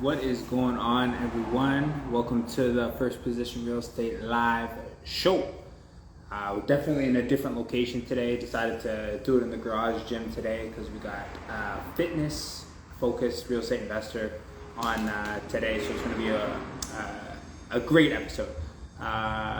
What is going on, everyone? Welcome to the First Position Real Estate Live show. We're definitely in a different location today. Decided to do it in the garage gym today because we got fitness focused real estate investor on today. So it's going to be a great episode.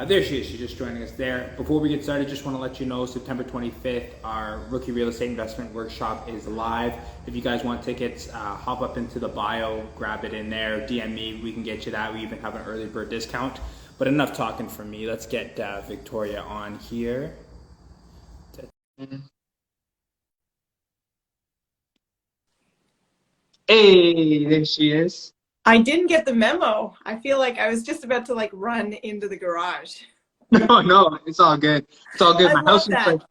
There she is. She's just joining us there. Before we get started, just want to let you know September 25th, our rookie real estate investment workshop is live. If you guys want tickets, hop up into the bio, grab it in there, DM me. We can get you that. We even have an early bird discount. But enough talking from me. Let's get Victoria on here. Hey, there she is. I didn't get the memo. I feel like I was just about to run into the garage. No, no, it's all good. It's all good. I My house love is that.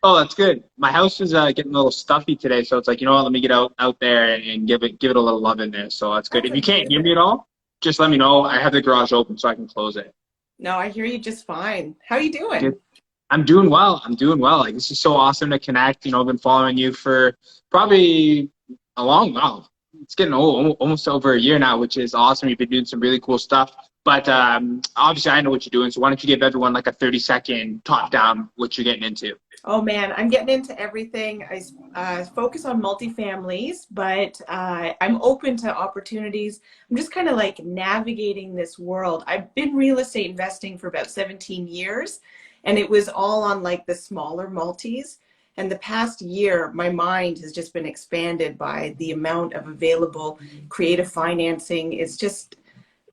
oh, that's good. My house is getting a little stuffy today, so it's like, you know what? Let me get out there and give it a little love in there. So that's good. That's If you can't hear amazing. me at all, just let me know. I have the garage open so I can close it. No, I hear you just fine. How you Good. doing? I'm doing well. I'm doing well. Like this is so awesome to connect. I've been following you for probably a long while. It's getting almost over a year now, which is awesome. You've been doing some really cool stuff. But obviously, I know what you're doing. So why don't you give everyone like a 30-second top down what you're getting into? Oh man, I'm getting into everything. I focus on multifamilies, but I'm open to opportunities. I'm just kind of navigating this world. I've been real estate investing for about 17 years, and it was all on the smaller multis. And the past year, my mind has just been expanded by the amount of available creative financing. It's just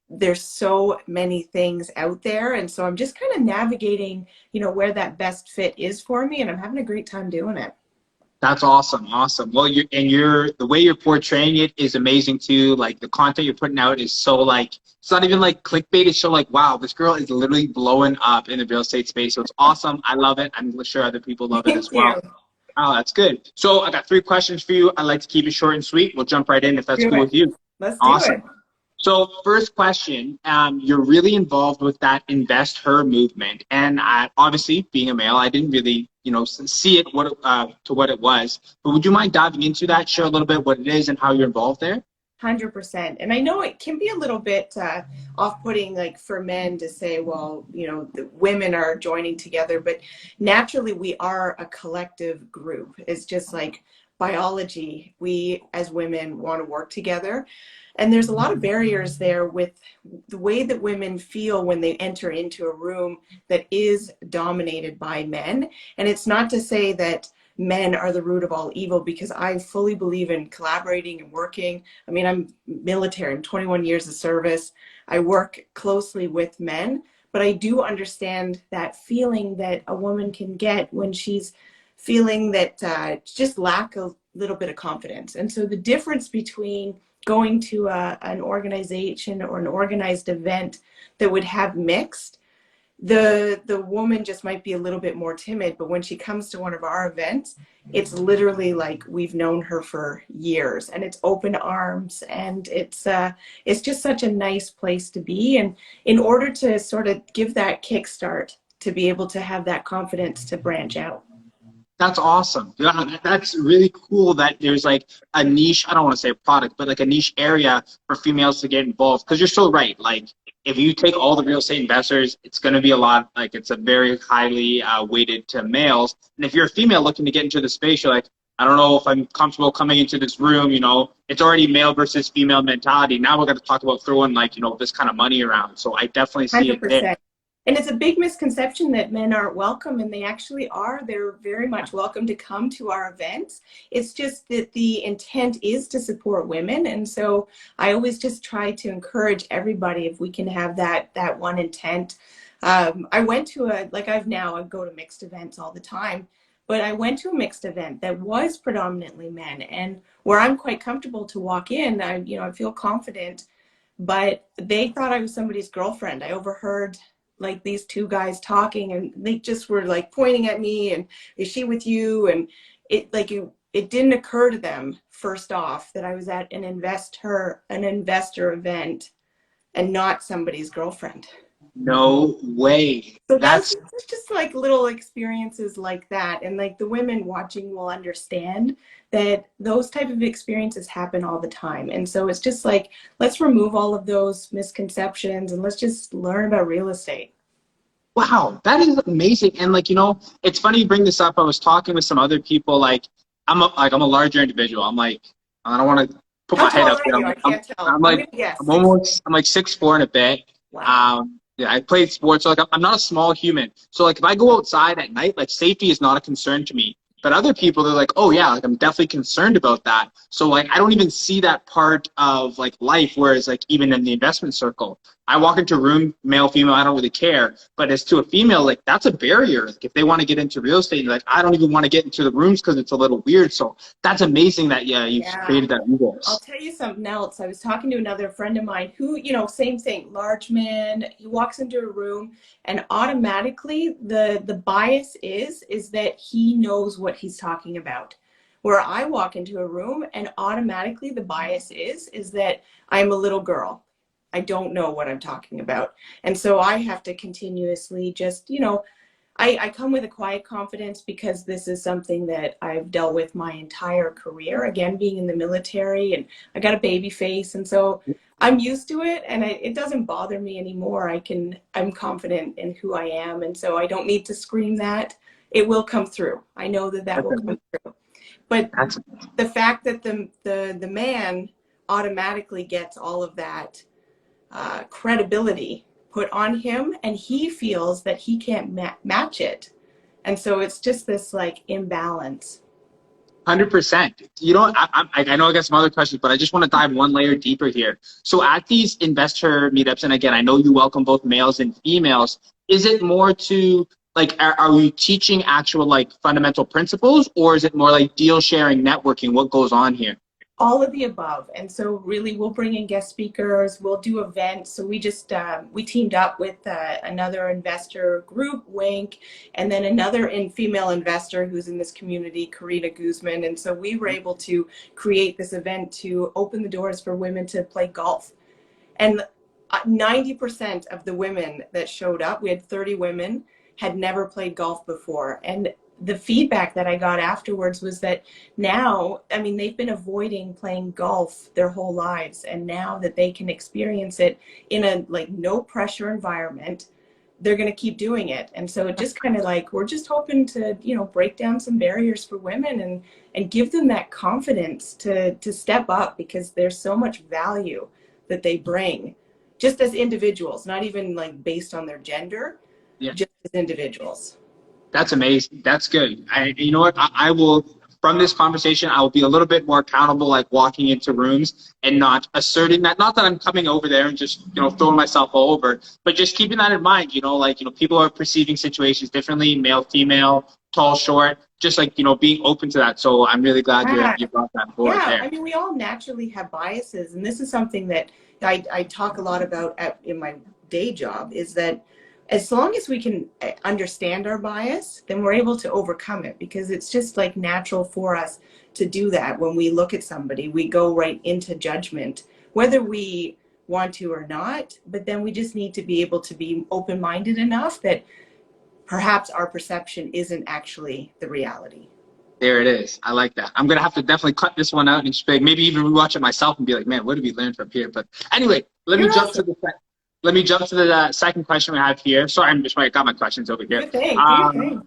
there's so many things out there, and so I'm just kind of navigating where that best fit is for me, and I'm having a great time doing it. That's awesome, awesome. Well, you're the way you're portraying it is amazing too. Like the content you're putting out is so like it's not even like clickbait. It's so like wow, this girl is literally blowing up in the real estate space. So it's awesome. I love it. I'm sure other people love it Thank as you. well. Oh, that's good. So I got three questions for you. I like to keep it short and sweet. We'll jump right in if that's Do cool it. with you. Let's do Awesome. it. So first question, you're really involved with that invest her movement, and obviously being a male, I didn't really, see it to what it was. But would you mind diving into that? Share a little bit what it is and how you're involved there. 100%. And I know it can be a little bit off-putting, for men to say, well, the women are joining together, but naturally we are a collective group. It's just like biology. We as women want to work together. And there's a lot of barriers there with the way that women feel when they enter into a room that is dominated by men. And it's not to say that men are the root of all evil, because I fully believe in collaborating and working. I mean, I'm military, I'm 21 years of service. I work closely with men, but I do understand that feeling that a woman can get when she's feeling that just lack a little bit of confidence. And so the difference between going to an organization or an organized event that would have mixed, the woman just might be a little bit more timid, but when she comes to one of our events, it's literally like we've known her for years, and it's open arms, and it's just such a nice place to be. And in order to sort of give that kickstart to be able to have that confidence to branch out. That's awesome. Yeah, that's really cool that there's like a niche, I don't want to say a product, but like a niche area for females to get involved. Because you're so right. Like if you take all the real estate investors, it's going to be a lot, like it's a very highly weighted to males. And if you're a female looking to get into the space, you're like, I don't know if I'm comfortable coming into this room, it's already male versus female mentality. Now we're going to talk about throwing like, this kind of money around. So I definitely see it there. 100%. And it's a big misconception that men aren't welcome, and they actually are. They're very much welcome to come to our events. It's just that the intent is to support women. And so I always just try to encourage everybody, if we can have that one intent. I went to I go to mixed events all the time, but I went to a mixed event that was predominantly men, and where I'm quite comfortable to walk in, I feel confident, but they thought I was somebody's girlfriend. I overheard these two guys talking, and they just were pointing at me and, is she with you? And it didn't occur to them, first off, that I was at an investor event and not somebody's girlfriend. No way. So That's that's just like little experiences like that. And like the women watching will understand that those type of experiences happen all the time. And so it's just like, let's remove all of those misconceptions and let's just learn about real estate. wow. That is amazing. And like, it's funny you bring this up. I was talking with some other people. Like, I'm a larger individual. I'm like, I don't want to put How my head tall up are there. you? I can't tell. I'm I'm like, gonna guess I'm six. almost, I'm like 6'4" and a bit. Wow. Yeah, I played sports, so like I'm not a small human. So like if I go outside at night, like safety is not a concern to me. But other people, they're like, oh yeah, like I'm definitely concerned about that. So like I don't even see that part of like life. Whereas like even in the investment circle, I walk into a room, male, female, I don't really care. But as to a female, like that's a barrier. Like if they want to get into real estate, like I don't even want to get into the rooms because it's a little weird. So that's amazing that yeah, you've Yeah. created that I'll rules. tell you something else. I was talking to another friend of mine who, same thing, large man. He walks into a room and automatically the bias is that he knows what he's talking about. Where I walk into a room and automatically the bias is that I'm a little girl. I don't know what I'm talking about. And so I have to continuously just, I come with a quiet confidence because this is something that I've dealt with my entire career, again, being in the military, and I got a baby face. And so I'm used to it and it doesn't bother me anymore. I'm confident in who I am. And so I don't need to scream that. It will come through. I know that that That's will come amazing. through. But That's the fact that the man automatically gets all of that credibility put on him and he feels that he can't match it, and so it's just this like imbalance. 100%. I know I got some other questions, but I just want to dive one layer deeper here. So at these investor meetups, and again, I know you welcome both males and females. Is it more to like, are we teaching actual like fundamental principles, or is it more like deal sharing, networking? What goes on here? All of the above. And so really we'll bring in guest speakers, we'll do events. So we just we teamed up with another investor group, Wink, and then another female investor who's in this community, Karina Guzman. And so we were able to create this event to open the doors for women to play golf. And 90% of the women that showed up, we had 30 women, had never played golf before. And the feedback that I got afterwards was that now, I mean, they've been avoiding playing golf their whole lives. And now that they can experience it in a like no pressure environment, they're going to keep doing it. And so it just kind of like, we're just hoping to, break down some barriers for women and give them that confidence to step up, because there's so much value that they bring just as individuals, not even like based on their gender, Yeah. just as individuals. That's amazing. That's good. You know what? I will, from this conversation, I will be a little bit more accountable, like walking into rooms and not asserting that, not that I'm coming over there and just, throwing myself all over, but just keeping that in mind, people are perceiving situations differently, male, female, tall, short, just like, being open to that. So I'm really glad Yeah. you brought that forward Yeah, there. I mean, we all naturally have biases, and this is something that I talk a lot about in my day job, is that as long as we can understand our bias, then we're able to overcome it, because it's just like natural for us to do that. When we look at somebody, we go right into judgment, whether we want to or not, but then we just need to be able to be open-minded enough that perhaps our perception isn't actually the reality. There it is. I like that. I'm gonna have to definitely cut this one out and just maybe even rewatch it myself and be like, man, what did we learn from here? But anyway, let me jump to the second question we have here. Sorry, I got my questions over here. Good thing. Good thing.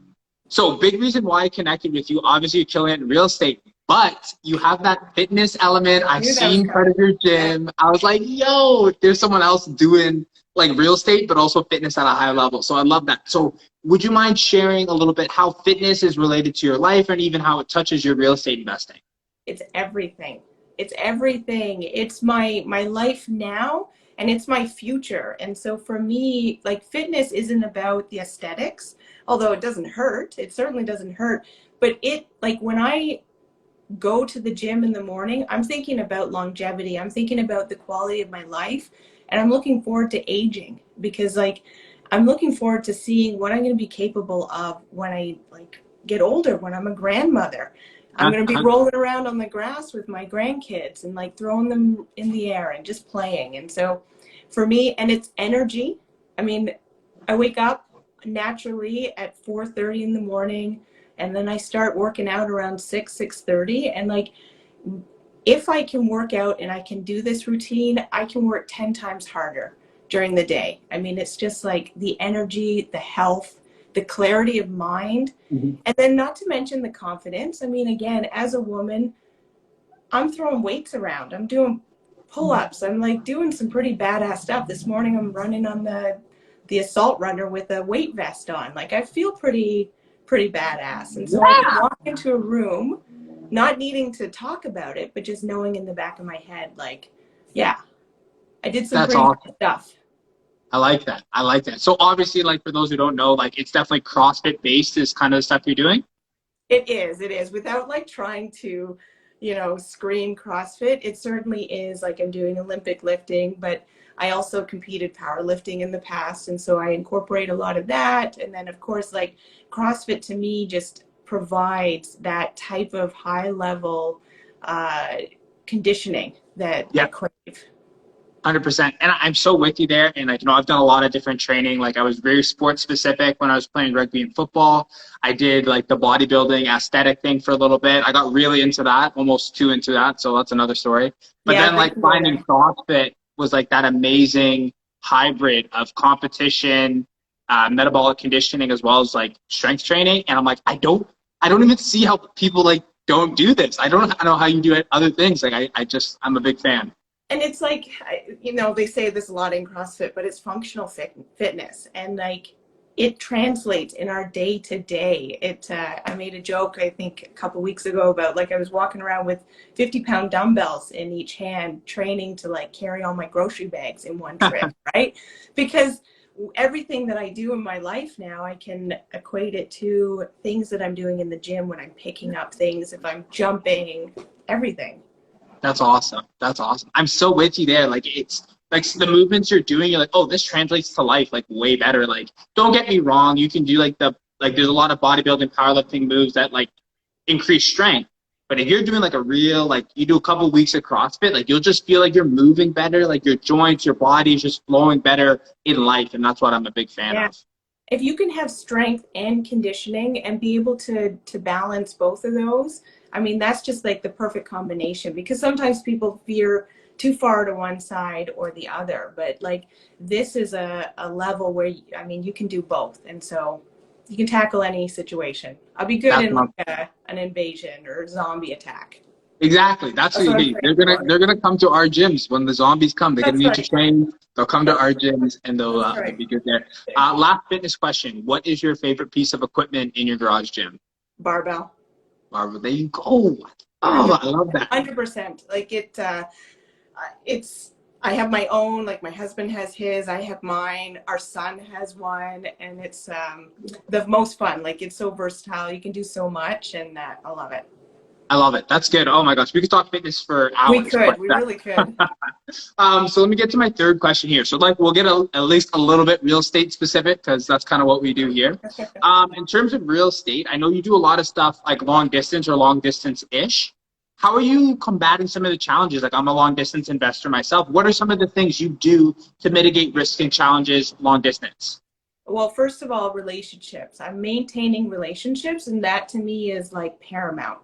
So big reason why I connected with you. Obviously, you're killing it in real estate, but you have that fitness element. I've seen part of your gym. I was like, yo, there's someone else doing like real estate, but also fitness at a high level. So I love that. So would you mind sharing a little bit how fitness is related to your life and even how it touches your real estate investing? It's everything. It's everything. It's my life now, and it's my future. And so for me, like, fitness isn't about the aesthetics, although it doesn't hurt. It certainly doesn't hurt. But like when I go to the gym in the morning, I'm thinking about longevity. I'm thinking about the quality of my life, and I'm looking forward to aging, because like I'm looking forward to seeing what I'm going to be capable of when I like get older, when I'm a grandmother. I'm going to be rolling around on the grass with my grandkids and like throwing them in the air and just playing. And so for me, and it's energy. I mean, I wake up naturally at 4:30 in the morning, and then I start working out around 6:30. And like, if I can work out and I can do this routine, I can work 10 times harder during the day. I mean, it's just like the energy, the health, the clarity of mind, and then not to mention the confidence. I mean, again, as a woman, I'm throwing weights around. I'm doing pull-ups. I'm like doing some pretty badass stuff. This morning I'm running on the assault runner with a weight vest on. Like, I feel pretty badass. And so I can walk into a room not needing to talk about it, but just knowing in the back of my head, like, yeah, I did some That's pretty awesome. good stuff. I like that. I like that. So obviously, like for those who don't know, like it's definitely CrossFit based is kind of the stuff you're doing. It is. Without like trying to, scream CrossFit, it certainly is. Like, I'm doing Olympic lifting, but I also competed powerlifting in the past. And so I incorporate a lot of that. And then of course, like, CrossFit to me just provides that type of high level conditioning that I Yeah. crave. 100%. And I'm so with you there. And like, I've done a lot of different training. Like I was very sports specific when I was playing rugby and football. I did like the bodybuilding aesthetic thing for a little bit. I got really into that, almost too into that. So that's another story. But Yeah, then like finding CrossFit was like that amazing hybrid of competition, metabolic conditioning, as well as like strength training. And I'm like, I don't even see how people like don't do this. I don't know how you do it, other things. Like I'm a big fan. And it's like, they say this a lot in CrossFit, but it's functional fitness. And like, it translates in our day to day. I made a joke, I think a couple weeks ago, about like I was walking around with 50-pound dumbbells in each hand, training to like carry all my grocery bags in one trip, right? Because everything that I do in my life now, I can equate it to things that I'm doing in the gym when I'm picking up things, if I'm jumping, everything. That's awesome. That's awesome. I'm so with you there. Like it's like the movements you're doing, you're like, oh, this translates to life like way better. Like, don't get me wrong, you can do like there's a lot of bodybuilding, powerlifting moves that like increase strength. But if you're doing like a real, like you do a couple of weeks of CrossFit, like you'll just feel like you're moving better, like your joints, your body is just flowing better in life. And that's what I'm a big fan of. If you can have strength and conditioning and be able to balance both of those, I mean, that's just like the perfect combination, because sometimes people veer too far to one side or the other. But like, this is a level where, you can do both. And so you can tackle any situation. I'll be good in like an invasion or zombie attack. Exactly. That's what you need. They're gonna come to our gyms when the zombies come. They're gonna need to train. They'll come to our gyms and they'll be good there. Last fitness question: what is your favorite piece of equipment in your garage gym? Barbell. Barbell. There you go. Oh, I love that. 100%. Like it's. I have my own. Like my husband has his. I have mine. Our son has one, and it's the most fun. Like it's so versatile. You can do so much, and I love it. I love it. That's good. Oh my gosh, we could talk fitness for hours. We really could. So let me get to my third question here. So like we'll get at least a little bit real estate specific, because that's kind of what we do here. In terms of real estate, I know you do a lot of stuff like long distance or long distance-ish. How are you combating some of the challenges? Like I'm a long distance investor myself. What are some of the things you do to mitigate risk and challenges long distance? Well, first of all, relationships. I'm maintaining relationships, and that to me is like paramount,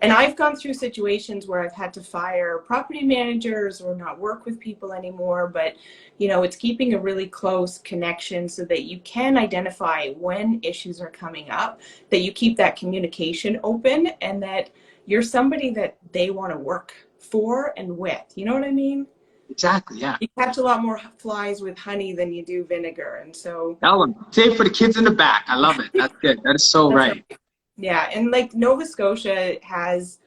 and I've gone through situations where I've had to fire property managers or not work with people anymore, but it's keeping a really close connection so that you can identify when issues are coming up, that you keep that communication open, and that you're somebody that they want to work for and with. You know what I mean? Exactly, yeah. You catch a lot more flies with honey than you do vinegar. And so tell them, save for the kids in the back. I love it. That's good. That is so right. Yeah, and like Nova Scotia has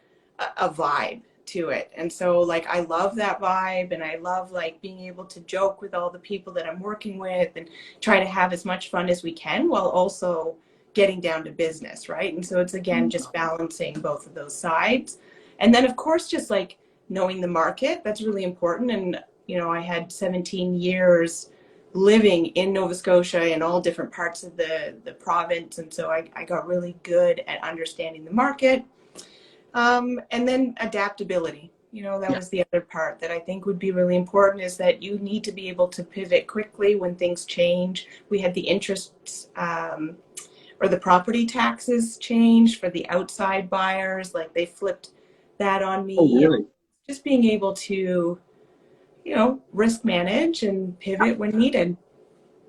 a vibe to it. And so like I love that vibe, and I love like being able to joke with all the people that I'm working with and try to have as much fun as we can while also getting down to business, right? And so it's again just balancing both of those sides. And then of course just like knowing the market, that's really important. And I had 17 years living in Nova Scotia in all different parts of the province, and so I got really good at understanding the market. And then adaptability. That Yeah. was the other part that I think would be really important, is that you need to be able to pivot quickly when things change. We had the interest or the property taxes changed for the outside buyers. Like they flipped that on Oh, me. And really? just being able to, risk manage and pivot when needed.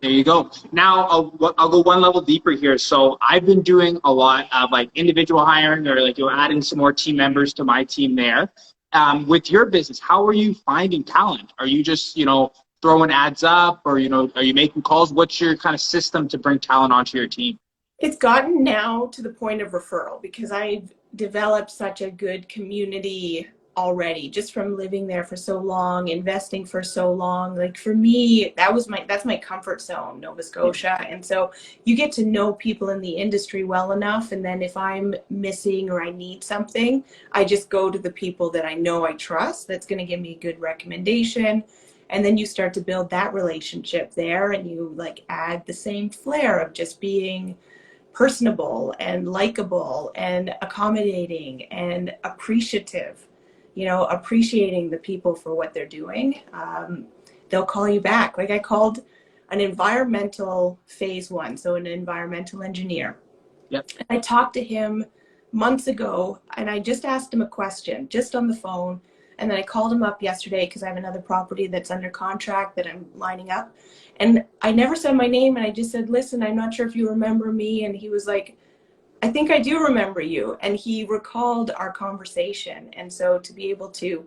There you go. Now I'll go one level deeper here. So I've been doing a lot of like individual hiring or like adding some more team members to my team there. With your business, how are you finding talent? Are you just throwing ads up, or are you making calls? What's your kind of system to bring talent onto your team? It's gotten now to the point of referral, because I've developed such a good community already, just from living there for so long, investing for so long. Like for me, that's my comfort zone, Nova Scotia. And so you get to know people in the industry well enough, and then if I'm missing or I need something, I just go to the people that I know I trust, that's going to give me a good recommendation. And then you start to build that relationship there, and you like add the same flair of just being personable and likable and accommodating and appreciative, appreciating the people for what they're doing. They'll call you back. Like I called an environmental phase one, so an environmental engineer. Yep. I talked to him months ago, and I just asked him a question just on the phone. And then I called him up yesterday because I have another property that's under contract that I'm lining up. And I never said my name, and I just said, listen, I'm not sure if you remember me. And he was like, I think I do remember you. And he recalled our conversation. And so to be able to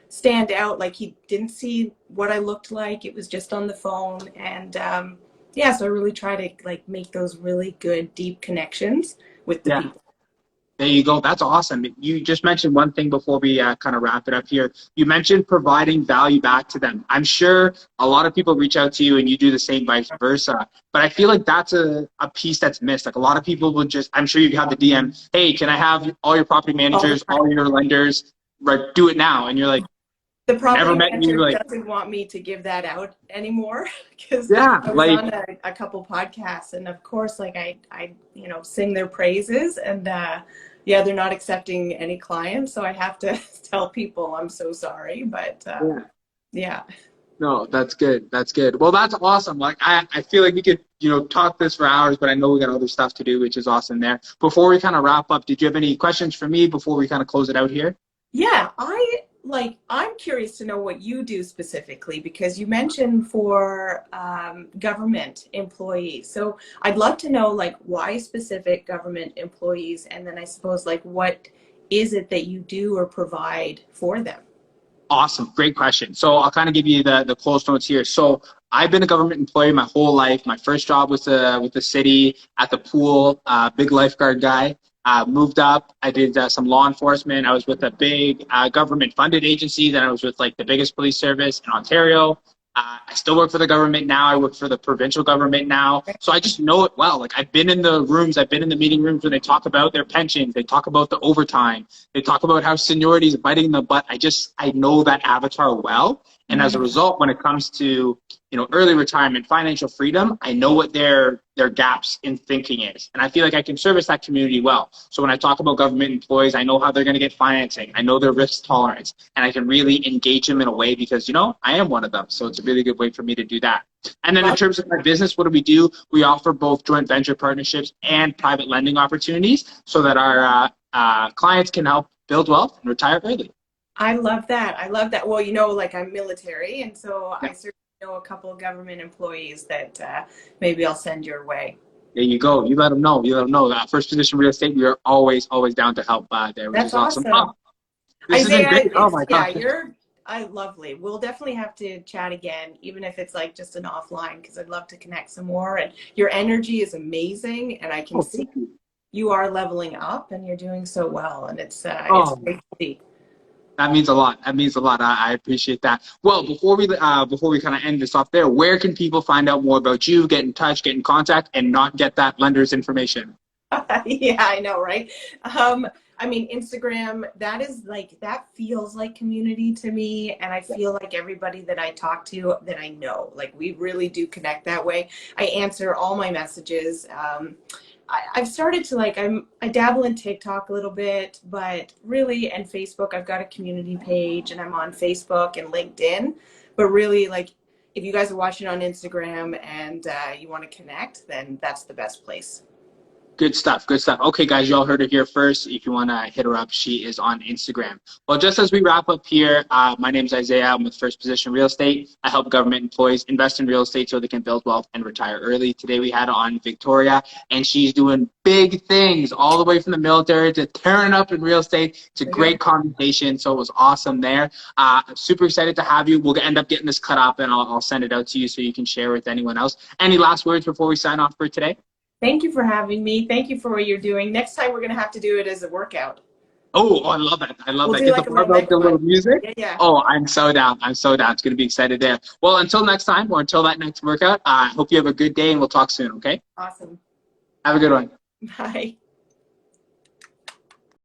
stand out, like he didn't see what I looked like, it was just on the phone. And so I really try to like make those really good, deep connections with the people. There you go. That's awesome. You just mentioned one thing before we kind of wrap it up here. You mentioned providing value back to them. I'm sure a lot of people reach out to you and you do the same, vice versa. But I feel like that's a piece that's missed. Like a lot of people would just, I'm sure you have the DM, hey, can I have all your property managers, all your lenders, right, do it now? And you're like, the property never met manager you, like, doesn't want me to give that out anymore, because yeah, I was like, on a couple podcasts, and of course, like I sing their praises, and they're not accepting any clients, so I have to tell people I'm so sorry, but yeah. No, that's good. That's good. Well, that's awesome. Like I feel like we could, talk this for hours, but I know we got other stuff to do, which is awesome there. Before we kind of wrap up, did you have any questions for me before we kind of close it out here? Yeah, I'm curious to know what you do specifically, because you mentioned for government employees. So I'd love to know like why specific government employees, and then I suppose like what is it that you do or provide for them? Awesome. Great question. So I'll kind of give you the close notes here. So I've been a government employee my whole life. My first job was with the city at the pool, big lifeguard guy. Moved up. I did some law enforcement. I was with a big government-funded agency. Then I was with like the biggest police service in Ontario. I still work for the government now. I work for the provincial government now. So I just know it well. Like I've been in the rooms, I've been in the meeting rooms when they talk about their pensions. They talk about the overtime. They talk about how seniority is biting the butt. I know that avatar well. And as a result, when it comes to, early retirement, financial freedom, I know what their gaps in thinking is. And I feel like I can service that community well. So when I talk about government employees, I know how they're going to get financing. I know their risk tolerance, and I can really engage them in a way because, I am one of them. So it's a really good way for me to do that. And then in terms of my business, what do? We offer both joint venture partnerships and private lending opportunities so that our clients can help build wealth and retire early. I love that. Well, like I'm military, and so I certainly know a couple of government employees that maybe I'll send your way. There you go. You let them know. First Position Real Estate, we are always down to help there, which That's is awesome. awesome. This has been great. Oh my gosh. gosh. You're lovely. We'll definitely have to chat again, even if it's like just an offline, because I'd love to connect some more. And your energy is amazing, and I can see you are leveling up, and you're doing so well, and it's great to see. That means a lot. I appreciate that. Well, before we kind of end this off there, where can people find out more about you, get in touch, get in contact, and not get that lender's information? Yeah, I know, right? Instagram, that feels like community to me. And I feel like everybody that I talk to that I know, like we really do connect that way. I answer all my messages. I've started to like, I dabble in TikTok a little bit, but really, and Facebook, I've got a community page and I'm on Facebook and LinkedIn, but really like, if you guys are watching on Instagram and you want to connect, then that's the best place. Good stuff. Good stuff. Okay, guys, y'all heard it here first. If you want to hit her up, she is on Instagram. Well, just as we wrap up here, my name is Isaiah. I'm with First Position Real Estate. I help government employees invest in real estate so they can build wealth and retire early. Today we had on Victoria, and she's doing big things all the way from the military to tearing up in real estate. It's a great conversation, so it was awesome there. I'm super excited to have you. We'll end up getting this cut up, and I'll send it out to you so you can share with anyone else. Any last words before we sign off for today? Thank you for having me. Thank you for what you're doing. Next time we're going to have to do it as a workout. Oh, I love that. I love We'll that. do Get like the a little barbell, the little music. Yeah, yeah. Oh, I'm so down. I'm so down. It's going to be excited there. Well, until next time or until that next workout, I hope you have a good day and we'll talk soon, okay? Awesome. Have a good one. Bye.